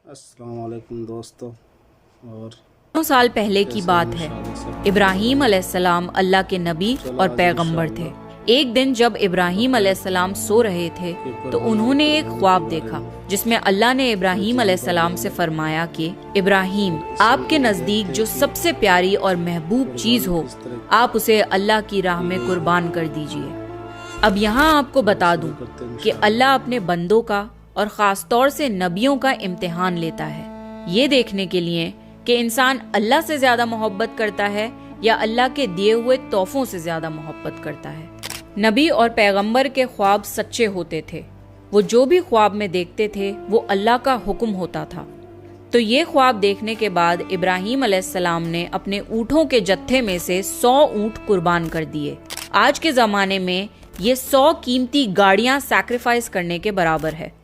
अस्सलाम वालेकुम दोस्तों। और 9 साल पहले की बात है। इब्राहीम अलैहिस्सलाम अल्लाह के नबी और पैगंबर थे। एक दिन जब इब्राहीम अलैहिस्सलाम सो रहे थे तो उन्होंने एक ख्वाब देखा जिसमें अल्लाह ने इब्राहीम अलैहिस्सलाम से फरमाया कि इब्राहीम, आपके नजदीक जो सबसे प्यारी और महबूब चीज हो आप उसे अल्लाह की राह में कुर्बान कर दीजिए। अब यहाँ आपको बता दूं कि अल्लाह अपने बंदों का और खास तौर से नबियों का इम्तिहान लेता है, ये देखने के लिए कि इंसान अल्लाह से ज्यादा मोहब्बत करता है या अल्लाह के दिए हुए तोहफों से ज्यादा मोहब्बत करता है। नबी और पैगंबर के ख्वाब सच्चे होते थे। वो जो भी ख्वाब में देखते थे वो अल्लाह का हुक्म होता था। तो ये ख्वाब देखने के बाद इब्राहीम अलैहिस्सलाम ने अपने ऊँटों के जत्थे में से 100 ऊँट कुर्बान कर दिए। आज के जमाने में ये 100 कीमती गाड़ियां सैक्रिफाइस करने के बराबर है।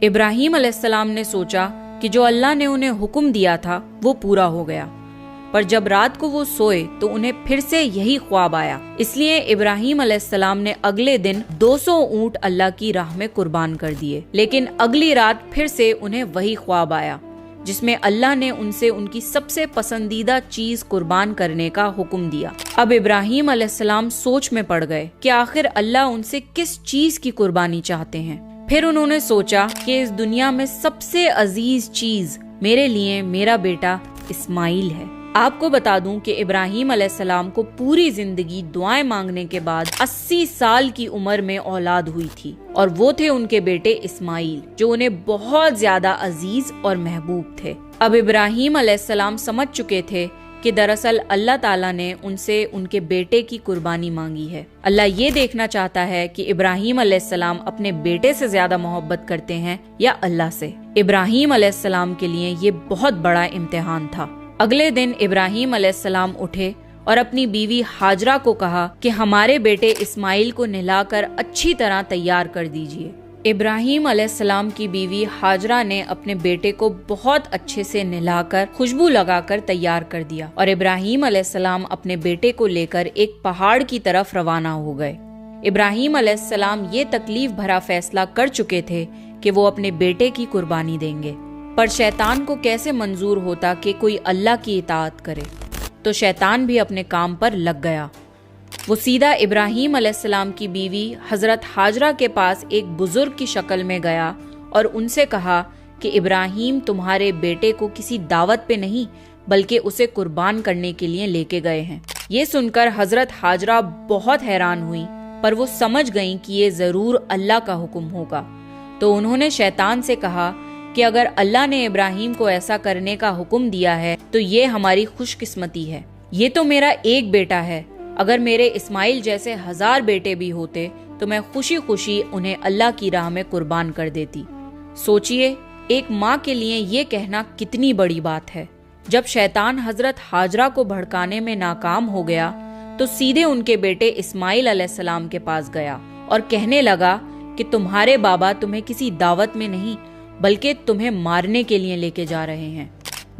इब्राहीम अलैहिस्सलाम ने सोचा कि जो अल्लाह ने उन्हें हुक्म दिया था वो पूरा हो गया, पर जब रात को वो सोए तो उन्हें फिर से यही ख्वाब आया। इसलिए इब्राहीम अलैहिस्सलाम ने अगले दिन 200 ऊँट अल्लाह की राह में कुर्बान कर दिए। लेकिन अगली रात फिर से उन्हें वही ख्वाब आया जिसमें अल्लाह ने उनसे उनकी सबसे पसंदीदा चीज कुर्बान करने का हुक्म दिया। अब इब्राहीम अलैहिस्सलाम सोच में पड़ गए कि आखिर अल्लाह उनसे किस चीज की कुर्बानी चाहते हैं। फिर उन्होंने सोचा कि इस दुनिया में सबसे अजीज चीज मेरे लिए मेरा बेटा इस्माइल है। आपको बता दूं कि इब्राहीम अलैहिस्सलाम को पूरी जिंदगी दुआएं मांगने के बाद 80 साल की उम्र में औलाद हुई थी और वो थे उनके बेटे इस्माइल, जो उन्हें बहुत ज्यादा अजीज और महबूब थे। अब इब्राहीम अलैहिस्सलाम समझ चुके थे कि दरअसल अल्लाह ताला ने उनसे उनके बेटे की कुर्बानी मांगी है। अल्लाह ये देखना चाहता है कि इब्राहीम अलैहिस्सलाम अपने बेटे से ज्यादा मोहब्बत करते हैं या अल्लाह से। इब्राहीम अलैहिस्सलाम के लिए ये बहुत बड़ा इम्तिहान था। अगले दिन इब्राहीम अलैहिस्सलाम उठे और अपनी बीवी हाजरा को कहा कि हमारे बेटे इस्माइल को नहलाकर अच्छी तरह तैयार कर दीजिए। इब्राहीम अलैहिस्सलाम की बीवी हाजरा ने अपने बेटे को बहुत अच्छे से नहलाकर खुशबू लगाकर तैयार कर दिया और इब्राहीम अलैहिस्सलाम अपने बेटे को लेकर एक पहाड़ की तरफ रवाना हो गए। इब्राहीम अलैहिस्सलाम ये तकलीफ भरा फैसला कर चुके थे कि वो अपने बेटे की कुर्बानी देंगे, पर शैतान को कैसे मंजूर होता कि कोई अल्लाह की इताअत करे। तो शैतान भी अपने काम पर लग गया। वो सीधा इब्राहीम अलैहिस्सलाम की बीवी हजरत हाजरा के पास एक बुजुर्ग की शक्ल में गया और उनसे कहा कि इब्राहीम तुम्हारे बेटे को किसी दावत पे नहीं बल्कि उसे कुर्बान करने के लिए लेके गए हैं। ये सुनकर हजरत हाजरा बहुत हैरान हुई, पर वो समझ गईं कि ये जरूर अल्लाह का हुक्म होगा। तो उन्होंने शैतान से कहा कि अगर अल्लाह ने इब्राहीम को ऐसा करने का हुक्म दिया है तो ये हमारी खुशकिस्मती है। ये तो मेरा एक बेटा है, अगर मेरे इस्माइल जैसे 1000 बेटे भी होते तो मैं खुशी खुशी उन्हें अल्लाह की राह में कुर्बान कर देती। सोचिए, एक माँ के लिए ये कहना कितनी बड़ी बात है। जब शैतान हजरत हाजरा को भड़काने में नाकाम हो गया तो सीधे उनके बेटे इस्माइल अलैहिस्सलाम के पास गया और कहने लगा कि तुम्हारे बाबा तुम्हें किसी दावत में नहीं बल्कि तुम्हें मारने के लिए लेके जा रहे हैं।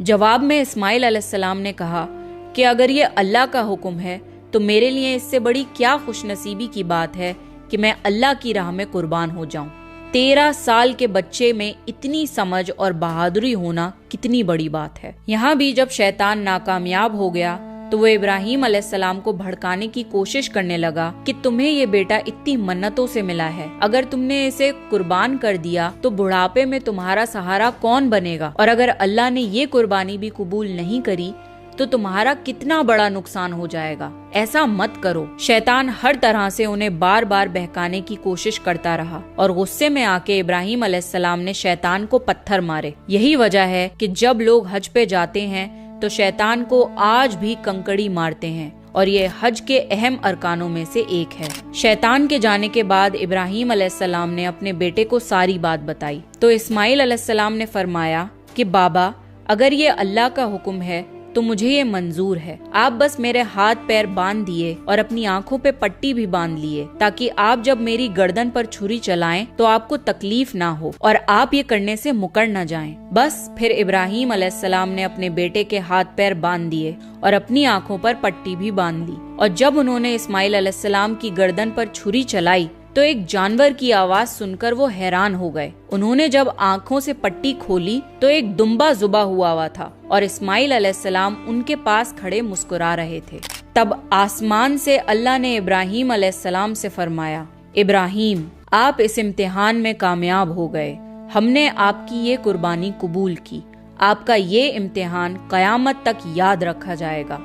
जवाब में इस्माइल अलैहिस्सलाम ने कहा कि अगर ये अल्लाह का हुक्म है तो मेरे लिए इससे बड़ी क्या खुशनसीबी की बात है कि मैं अल्लाह की राह में कुर्बान हो जाऊं। 13 साल के बच्चे में इतनी समझ और बहादुरी होना कितनी बड़ी बात है। यहाँ भी जब शैतान नाकामयाब हो गया तो वो इब्राहीम अलैहिस्सलाम को भड़काने की कोशिश करने लगा कि तुम्हें ये बेटा इतनी मन्नतों से मिला है, अगर तुमने इसे कुर्बान कर दिया तो बुढ़ापे में तुम्हारा सहारा कौन बनेगा, और अगर अल्लाह ने ये कुर्बानी भी कबूल नहीं करी तो तुम्हारा कितना बड़ा नुकसान हो जाएगा। ऐसा मत करो। शैतान हर तरह से उन्हें बार बार बहकाने की कोशिश करता रहा और गुस्से में आके इब्राहीम अलैहिस्सलाम ने शैतान को पत्थर मारे। यही वजह है कि जब लोग हज पे जाते हैं तो शैतान को आज भी कंकड़ी मारते हैं और ये हज के अहम अरकानों में से एक है। शैतान के जाने के बाद इब्राहीम अलैहिस्सलाम ने अपने बेटे को सारी बात बताई तो इस्माइल अलैहिस्सलाम ने फरमाया कि बाबा, अगर ये अल्लाह का हुक्म है तो मुझे ये मंजूर है। आप बस मेरे हाथ पैर बांध दिए और अपनी आंखों पे पट्टी भी बांध लिए ताकि आप जब मेरी गर्दन पर छुरी चलाएं तो आपको तकलीफ ना हो और आप ये करने से मुकर न जाएं। बस फिर इब्राहीम अलैहिस्सलाम ने अपने बेटे के हाथ पैर बांध दिए और अपनी आंखों पर पट्टी भी बांध ली और जब उन्होंने इस्माइल अलैहिस्सलाम की गर्दन पर छुरी चलाई तो एक जानवर की आवाज सुनकर वो हैरान हो गए। उन्होंने जब आंखों से पट्टी खोली तो एक दुम्बा जुबा हुआ था और इस्माइल अलैहिस्सलाम उनके पास खड़े मुस्कुरा रहे थे। तब आसमान से अल्लाह ने इब्राहीम अलैहिस्सलाम से फरमाया, इब्राहीम, आप इस इम्तिहान में कामयाब हो गए। हमने आपकी ये कुर्बानी कबूल की। आपका ये इम्तिहान कयामत तक याद रखा जाएगा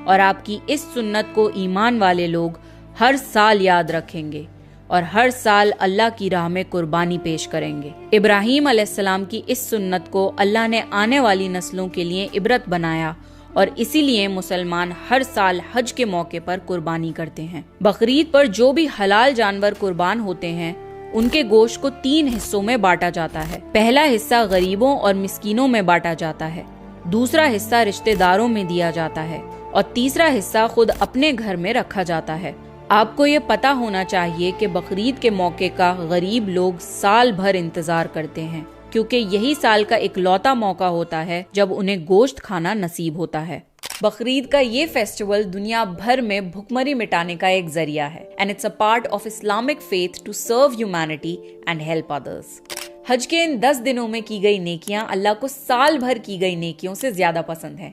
और आपकी इस सुन्नत को ईमान वाले लोग हर साल याद रखेंगे और हर साल अल्लाह की राह में कुर्बानी पेश करेंगे। इब्राहीम अलैहिस्सलाम की इस सुन्नत को अल्लाह ने आने वाली नस्लों के लिए इबरत बनाया और इसीलिए मुसलमान हर साल हज के मौके पर कुर्बानी करते हैं। बकरीद पर जो भी हलाल जानवर कुर्बान होते हैं उनके गोश्त को 3 हिस्सों में बांटा जाता है। पहला हिस्सा गरीबों और मिस्कीनों में बांटा जाता है, दूसरा हिस्सा रिश्तेदारों में दिया जाता है और तीसरा हिस्सा खुद अपने घर में रखा जाता है। आपको ये पता होना चाहिए कि बकरीद के मौके का गरीब लोग साल भर इंतजार करते हैं, क्योंकि यही साल का इकलौता मौका होता है जब उन्हें गोश्त खाना नसीब होता है। बकरीद का ये फेस्टिवल दुनिया भर में भुखमरी मिटाने का एक जरिया है and it's a part of Islamic faith to serve humanity and help others. हज के इन 10 दिनों में की गई नेकियां अल्लाह को साल भर की गई नेकियों से ज्यादा पसंद है।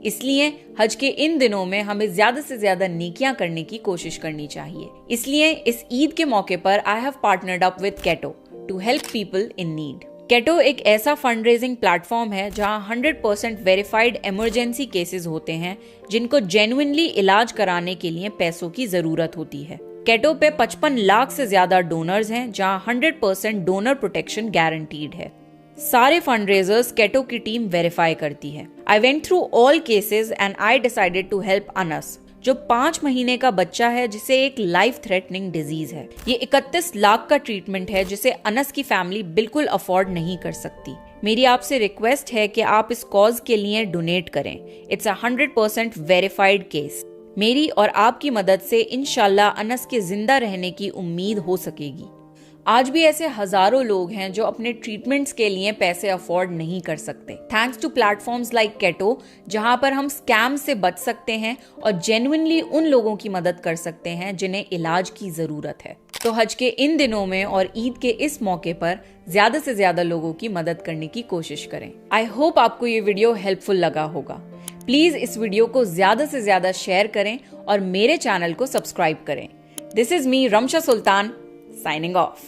इसलिए हज के इन दिनों में हमें ज्यादा से ज्यादा नेकियां करने की कोशिश करनी चाहिए। इसलिए इस ईद के मौके पर I have partnered up with Ketto to help people in need. Ketto एक ऐसा फंड रेजिंग प्लेटफॉर्म है जहां 100% वेरीफाइड इमरजेंसी केसेस होते हैं जिनको जेन्युइनली इलाज कराने के लिए पैसों की जरूरत होती है। केटो पे 55 लाख से ज्यादा डोनर्स हैं जहां 100% डोनर प्रोटेक्शन गारंटीड है। सारे फंड रेजर्स केटो की टीम वेरीफाई करती है। I went through all cases and I decided to help Anas, जो 5 महीने का बच्चा है जिसे एक लाइफ थ्रेटनिंग डिजीज है। ये 31 लाख का ट्रीटमेंट है जिसे अनस की फैमिली बिल्कुल अफोर्ड नहीं कर सकती। मेरी आपसे रिक्वेस्ट है कि आप इस कॉज के लिए डोनेट करें। It's 100% verified case. मेरी और आपकी मदद से इंशाल्लाह अनस के जिंदा रहने की उम्मीद हो सकेगी। आज भी ऐसे हजारों लोग हैं जो अपने ट्रीटमेंट्स के लिए पैसे अफोर्ड नहीं कर सकते। Thanks to platforms like Ketto, जहां पर हम स्कैम से बच सकते हैं और जेन्युइनली उन लोगों की मदद कर सकते हैं जिन्हें इलाज की जरूरत है। तो हज के इन दिनों में और ईद के इस मौके पर ज्यादा से ज्यादा लोगों की मदद करने की कोशिश करें। आई होप आपको ये वीडियो हेल्पफुल लगा होगा। प्लीज इस वीडियो को ज्यादा से ज्यादा शेयर करें और मेरे चैनल को सब्सक्राइब करें। This is me Ramsha Sultan, signing off.